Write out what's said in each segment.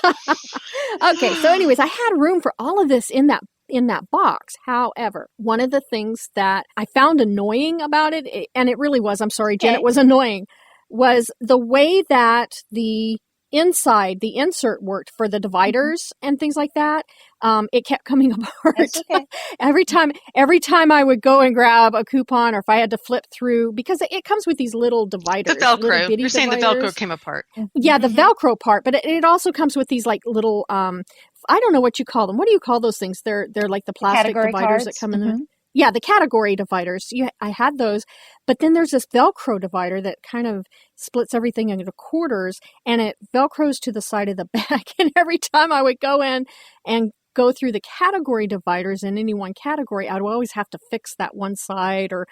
Okay, so anyways, I had room for all of this in that box. However, one of the things that I found annoying about it, and it really was, I'm sorry, Jen, it was annoying, was the way that the insert worked for the dividers and things like that. It kept coming apart. That's okay. every time I would go and grab a coupon, or if I had to flip through, because it comes with these little dividers. The Velcro. You're saying dividers. the Velcro came apart. Yeah, the Velcro part, but it also comes with these like little, I don't know what you call them. What do you call those things? They're like the plastic Category dividers cards. that come in there. Yeah, the category dividers. I had those, but then there's this Velcro divider that kind of splits everything into quarters, and it Velcros to the side of the bag. And every time I would go in and go through the category dividers in any one category, I would always have to fix that one side, or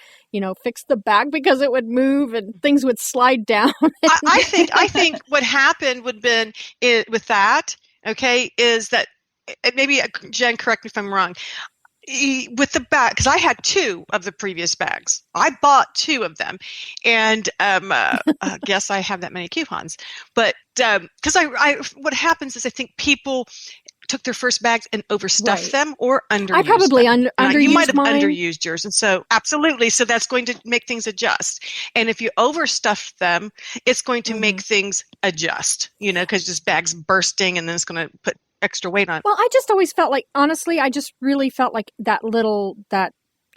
fix the back, because it would move and things would slide down. I think what happened would have been with that. Okay, is that maybe Jen, correct me if I'm wrong. With the bag, because I had 2 of the previous bags. I bought 2 of them, and I guess I have that many coupons. But because what happens is I think people took their first bags and overstuffed them or underused I probably them. underused You might have mine. underused yours, and so absolutely. So that's going to make things adjust. And if you overstuff them, it's going to make things adjust. Because this bag's bursting, and then it's going to put extra weight on. Well, I just always felt like, honestly, I just really felt like that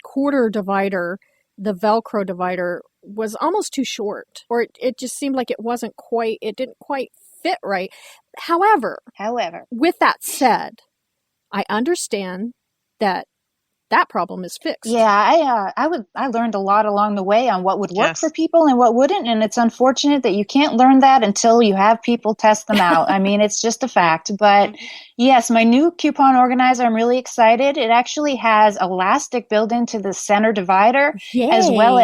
quarter divider, the Velcro divider, was almost too short, or it just seemed like it didn't quite fit right. However, with that said, I understand that problem is fixed. Yeah, I learned a lot along the way on what would work for people and what wouldn't, and it's unfortunate that you can't learn that until you have people test them out. I mean, it's just a fact. But yes, my new coupon organizer, I'm really excited. It actually has elastic built into the center divider, as well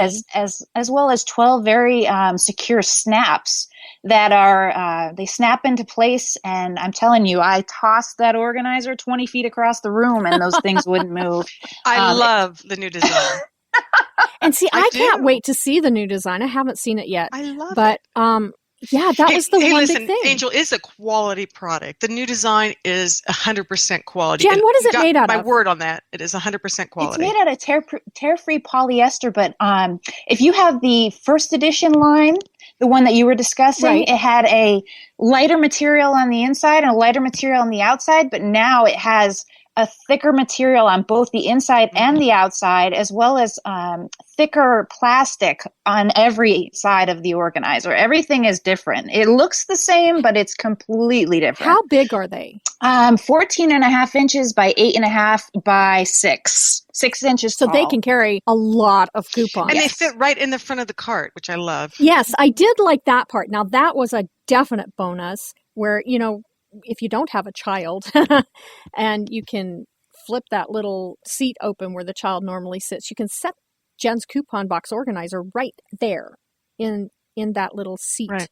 as 12 very secure snaps that are they snap into place. And I'm telling you, I tossed that organizer 20 feet across the room, and those things wouldn't move. I love the new design. And see, I can't wait to see the new design. I haven't seen it yet. I love it. But yeah, that was the one big thing. Angel is a quality product. The new design is 100% quality. Jen, what is it made out of? My word on that. It is 100% quality. It's made out of tear-free polyester, but if you have the first edition line, the one that you were discussing, it had a lighter material on the inside and a lighter material on the outside, but now it has a thicker material on both the inside and the outside, as well as thicker plastic on every side of the organizer. Everything is different. It looks the same, but it's completely different. How big are they? 14 and a half inches by 8.5 by 6 inches so tall. They can carry a lot of coupons. And they fit right in the front of the cart, which I love. Yes, I did like that part. Now, that was a definite bonus where, if you don't have a child and you can flip that little seat open where the child normally sits, you can set Jen's coupon box organizer right there in that little seat. Right.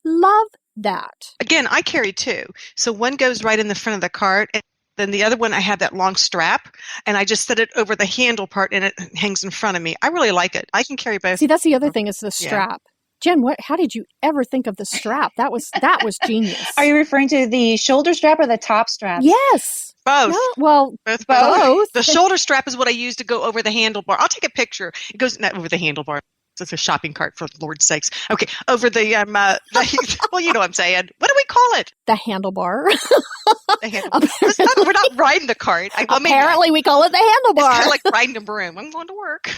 Love that. Again, I carry 2. So one goes right in the front of the cart, and then the other one I have that long strap, and I just set it over the handle part, and it hangs in front of me. I really like it. I can carry both. See, that's the other thing is the strap. Yeah. Jen, how did you ever think of the strap? That was genius. Are you referring to the shoulder strap or the top strap? Yes. Both. Yeah, well, both. The shoulder strap is what I use to go over the handlebar. I'll take a picture. It goes not over the handlebar. It's a shopping cart, for Lord's sakes. Okay, over the well, you know what I'm saying. What do we call it? The handlebar. The handlebar. We're not riding the cart. Apparently, we call it the handlebar. It's kind of like riding a broom. I'm going to work.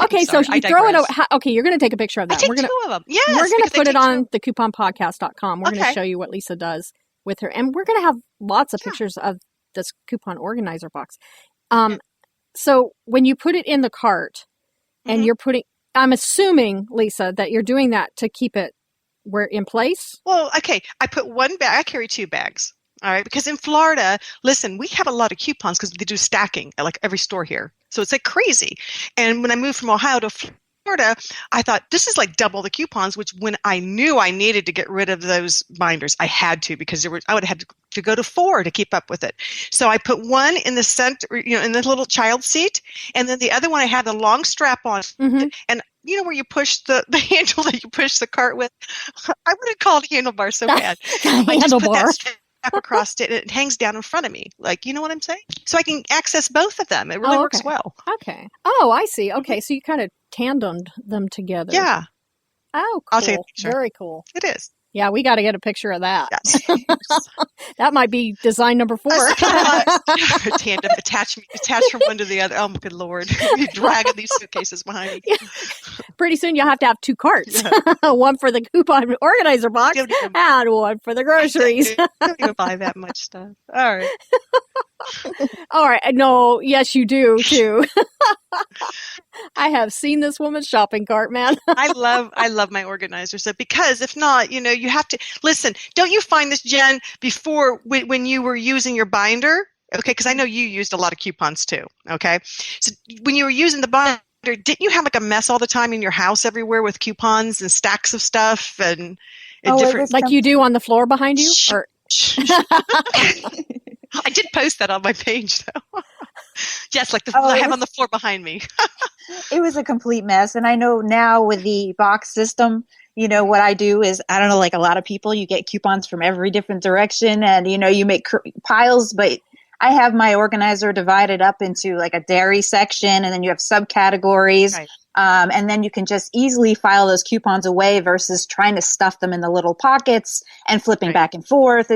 Okay, so you throw it over. Okay, you're going to take a picture of that. We're 2 of them. Yes, we're going to put it on thecouponpodcast.com. We're going to show you what Lisa does with her, and we're going to have lots of pictures of this coupon organizer box. So when you put it in the cart and you're I'm assuming, Lisa, that you're doing that to keep it in place? Well, okay. I put one bag. I carry 2 bags. All right. Because in Florida, listen, we have a lot of coupons because they do stacking at like every store here. So it's like crazy. And when I moved from Ohio to Florida, I thought this is like double the coupons, which when I knew I needed to get rid of those binders, I had to, because I would have had to go to 4 to keep up with it. So I put one in the center, in the little child seat, and then the other one I had the long strap on. And where you push the handle that you push the cart with? I would have called handlebar so bad. I just put that strap across it, and it hangs down in front of me. Like, you know what I'm saying? So I can access both of them. It really works well. Okay. Oh, I see. Okay, so you kind of tandemed them together. Yeah. Oh, cool. I'll take a picture. Very cool. It is. Yeah, we got to get a picture of that. Yes. That might be design number 4. Tandem attached from one to the other. Oh, good Lord. You're dragging these suitcases behind me. Yeah. Pretty soon you'll have to have 2 carts. Yeah. One for the coupon organizer box and one for the groceries. Don't even buy that much stuff. All right. All right. No, yes, you do too. I have seen this woman's shopping cart, man. I love my organizer set, because if not, you have to listen. Don't you find this, Jen, before when you were using your binder? Okay, because I know you used a lot of coupons too. Okay, so when you were using the binder, didn't you have like a mess all the time in your house everywhere with coupons and stacks of stuff and different, like you do on the floor behind you? Or I did post that on my page, though. Yes, like I have on the floor behind me. It was a complete mess. And I know now with the box system, what I do is, I don't know, like a lot of people, you get coupons from every different direction and, you make piles, but I have my organizer divided up into like a dairy section, and then you have subcategories. Right. And then you can just easily file those coupons away versus trying to stuff them in the little pockets and flipping back and forth.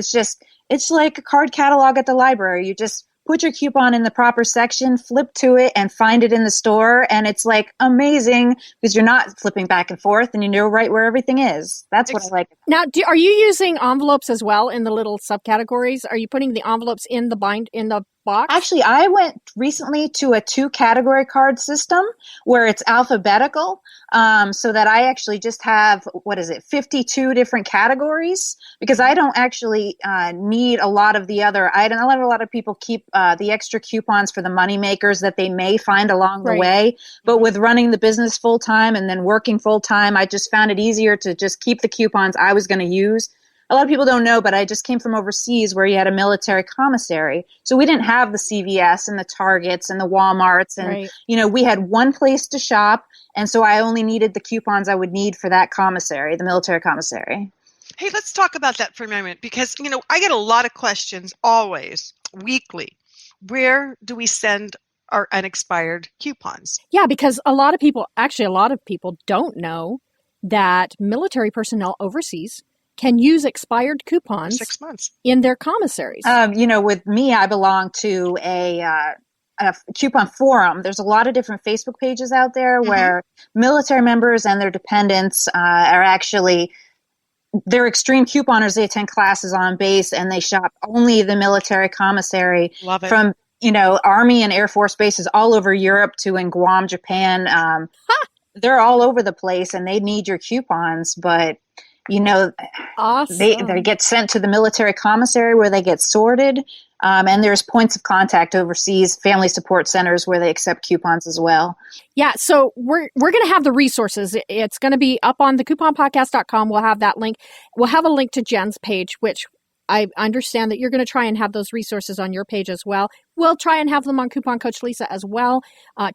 It's like a card catalog at the library. You just put your coupon in the proper section, flip to it, and find it in the store. And it's like amazing because you're not flipping back and forth and you know right where everything is. That's what I like. Now, are you using envelopes as well in the little subcategories? Are you putting the envelopes in the box? Actually, I went recently to a 2-category card system where it's alphabetical, so that I actually just have, 52 different categories, because I don't actually need a lot of the other items. I let a lot of people keep the extra coupons for the money makers that they may find along the way. But with running the business full time and then working full time, I just found it easier to just keep the coupons I was going to use. A lot of people don't know, but I just came from overseas where you had a military commissary. So we didn't have the CVS and the Targets and the Walmarts. And, we had one place to shop. And so I only needed the coupons I would need for that commissary, the military commissary. Hey, let's talk about that for a moment, because, I get a lot of questions always, weekly. Where do we send our unexpired coupons? Yeah, because a lot of people don't know that military personnel overseas can use expired coupons 6 months in their commissaries. With me, I belong to a coupon forum. There's a lot of different Facebook pages out there where military members and their dependents are actually, they're extreme couponers. They attend classes on base and they shop only the military commissary. Love it. From, Army and Air Force bases all over Europe to in Guam, Japan. They're all over the place and they need your coupons, but awesome. They get sent to the military commissary where they get sorted. And there's points of contact overseas, family support centers where they accept coupons as well. Yeah. So we're going to have the resources. It's going to be up on the couponpodcast.com. We'll have that link. We'll have a link to Jen's page, which I understand that you're going to try and have those resources on your page as well. We'll try and have them on Coupon Coach Lisa as well.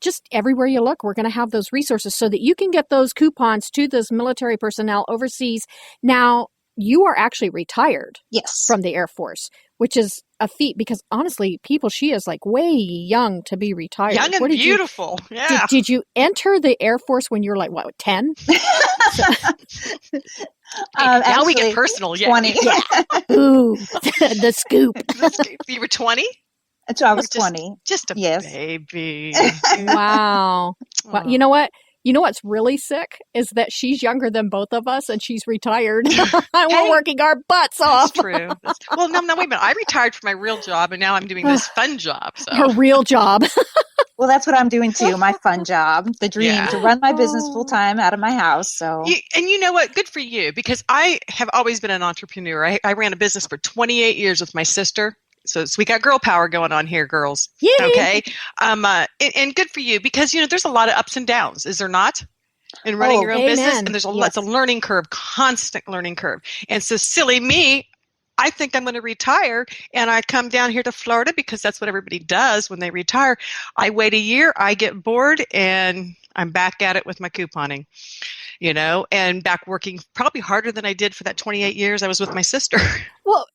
Just everywhere you look, we're going to have those resources so that you can get those coupons to those military personnel overseas. Now, you are actually retired from the Air Force, which is a feat because honestly, she is like way young to be retired. Young and beautiful. Did you enter the Air Force when you were like, 10? Now we get personal. 20. Yeah. Ooh, the scoop. You were 20? I was 20. Just a baby. Wow. Well, you know what? You know what's really sick is that she's younger than both of us and she's retired. We're working our butts off. That's true. Well, no, wait a minute. I retired from my real job and now I'm doing this fun job. So. Her real job. Well, that's what I'm doing too. My fun job, the dream to run my business full time out of my house. So, and you know what? Good for you, because I have always been an entrepreneur. I ran a business for 28 years with my sister. So we got girl power going on here, girls. Yay. Okay. And good for you, because, there's a lot of ups and downs, is there not? In running your own business. And there's it's a learning curve, constant learning curve. And so silly me, I think I'm going to retire, and I come down here to Florida because that's what everybody does when they retire. I wait a year, I get bored, and I'm back at it with my couponing, and back working probably harder than I did for that 28 years I was with my sister. Well,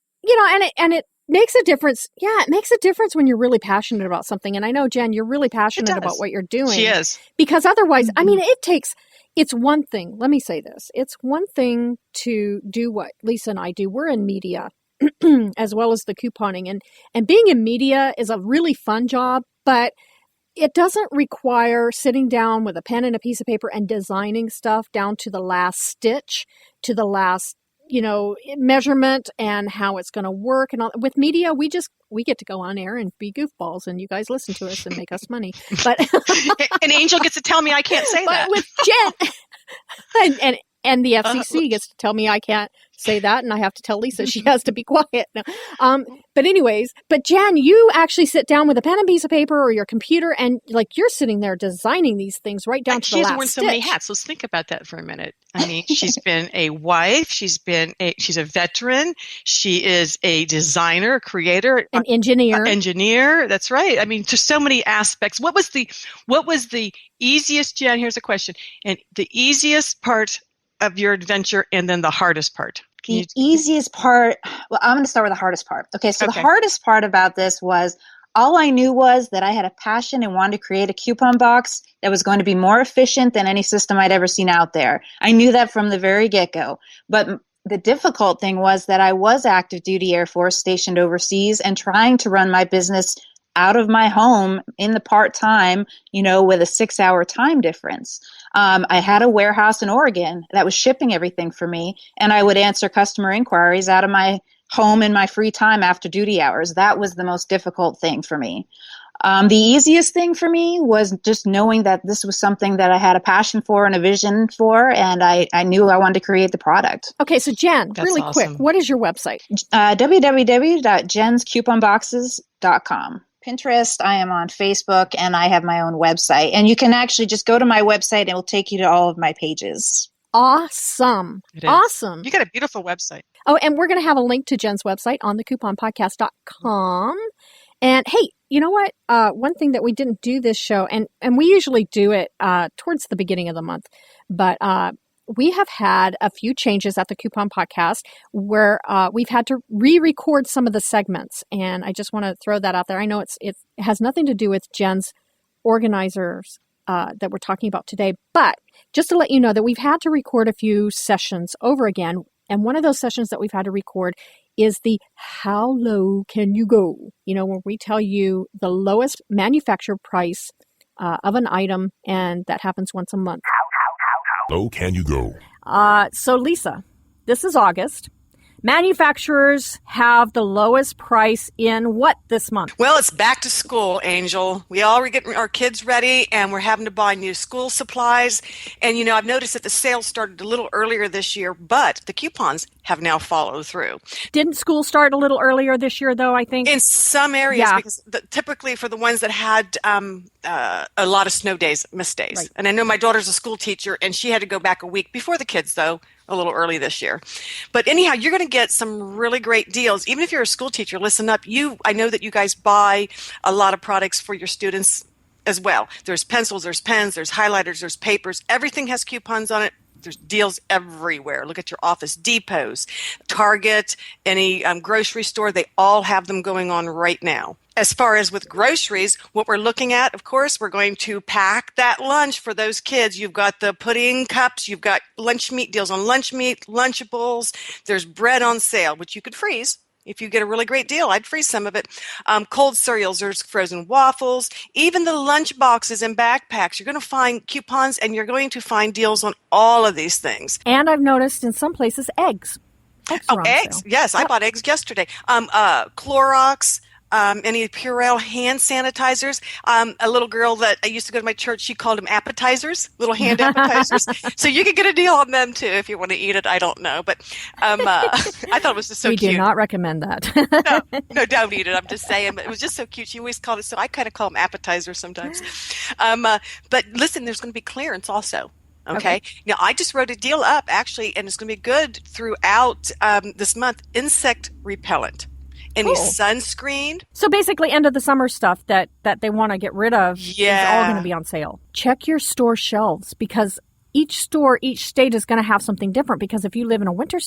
and it makes a difference. Yeah, it makes a difference when you're really passionate about something. And I know, Jen, you're really passionate about what you're doing. She is. Because otherwise, I mean, it's one thing. Let me say this. It's one thing to do what Lisa and I do. We're in media as well as the couponing. And being in media is a really fun job, but it doesn't require sitting down with a pen and a piece of paper and designing stuff down to the last stitch, to the last measurement and how it's going to work. And all. With media, we get to go on air and be goofballs, and you guys listen to us and make us money. But and Angel gets to tell me I can't say that. With Jen, and the FCC gets to tell me I can't say that, and I have to tell Lisa she has to be quiet. No. But Jen, you actually sit down with a pen and piece of paper or your computer, and you're sitting there designing these things right down to the last stitch. She's worn so many hats. Let's think about that for a minute. I mean, she's been a wife. She's a veteran. She is a designer, a creator, an engineer. Engineer. That's right. I mean, just so many aspects. What was the easiest, Jen? Here's a question. And the easiest part of your adventure, and then the hardest part. The easiest part, well, I'm going to start with the hardest part. Okay, so the hardest part about this was all I knew was that I had a passion and wanted to create a coupon box that was going to be more efficient than any system I'd ever seen out there. I knew that from the very get-go. But the difficult thing was that I was active duty Air Force stationed overseas and trying to run my business out of my home in the part-time, with a 6-hour time difference. I had a warehouse in Oregon that was shipping everything for me, and I would answer customer inquiries out of my home in my free time after duty hours. That was the most difficult thing for me. The easiest thing for me was just knowing that this was something that I had a passion for and a vision for, and I knew I wanted to create the product. Okay, so Jen, That's really awesome. quick, what is your website? www.jenscouponboxes.com. Pinterest, I am on Facebook, and I have my own website. And you can actually just go to my website and it will take you to all of my pages. Awesome. Awesome. You got a beautiful website. Oh, and we're going to have a link to Jen's website on thecouponpodcast.com. And hey, you know what? One thing that we didn't do this show, and we usually do it towards the beginning of the month, but we have had a few changes at the Coupon Podcast where we've had to re-record some of the segments. And I just want to throw that out there. I know it has nothing to do with Jen's organizers that we're talking about today, but just to let you know that we've had to record a few sessions over again. And one of those sessions that we've had to record is the how low can you go? Where we tell you the lowest manufacturer price of an item, and that happens once a month. How low can you go? So Lisa, this is August. Manufacturers have the lowest price in what this month? Well, it's back to school, Angel. We all are getting our kids ready, and we're having to buy new school supplies. And, I've noticed that the sales started a little earlier this year, but the coupons have now followed through. Didn't school start a little earlier this year, though, I think? In some areas, because typically for the ones that had a lot of snow days, missed days. Right. And I know my daughter's a school teacher, and she had to go back a week before the kids, though, a little early this year. But anyhow, you're going to get some really great deals. Even if you're a school teacher, listen up. I know that you guys buy a lot of products for your students as well. There's pencils, there's pens, there's highlighters, there's papers. Everything has coupons on it. There's deals everywhere. Look at your Office Depots, Target, any grocery store. They all have them going on right now. As far as with groceries, what we're looking at, of course, we're going to pack that lunch for those kids. You've got the pudding cups. You've got lunch meat deals on lunch meat, Lunchables. There's bread on sale, which you could freeze. If you get a really great deal, I'd freeze some of it. Cold cereals, there's frozen waffles, even the lunch boxes and backpacks. You're going to find coupons, and you're going to find deals on all of these things. And I've noticed in some places eggs. Eggs are on eggs. sale. Yes, I bought eggs yesterday. Clorox. Any Purell hand sanitizers. A little girl that I used to go to my church, she called them appetizers, little hand appetizers. So you could get a deal on them too if you want to eat it. I don't know, but I thought it was just so cute. We do not recommend that. No, don't eat it. I'm just saying, but it was just so cute. She always called it, so I kind of call them appetizers sometimes. But listen, there's going to be clearance also. Okay. Now, I just wrote a deal up, actually, and it's going to be good throughout this month. Insect repellent. Any sunscreen. So basically, end of the summer stuff that they want to get rid of is all going to be on sale. Check your store shelves, because each store, each state is going to have something different, because if you live in a winter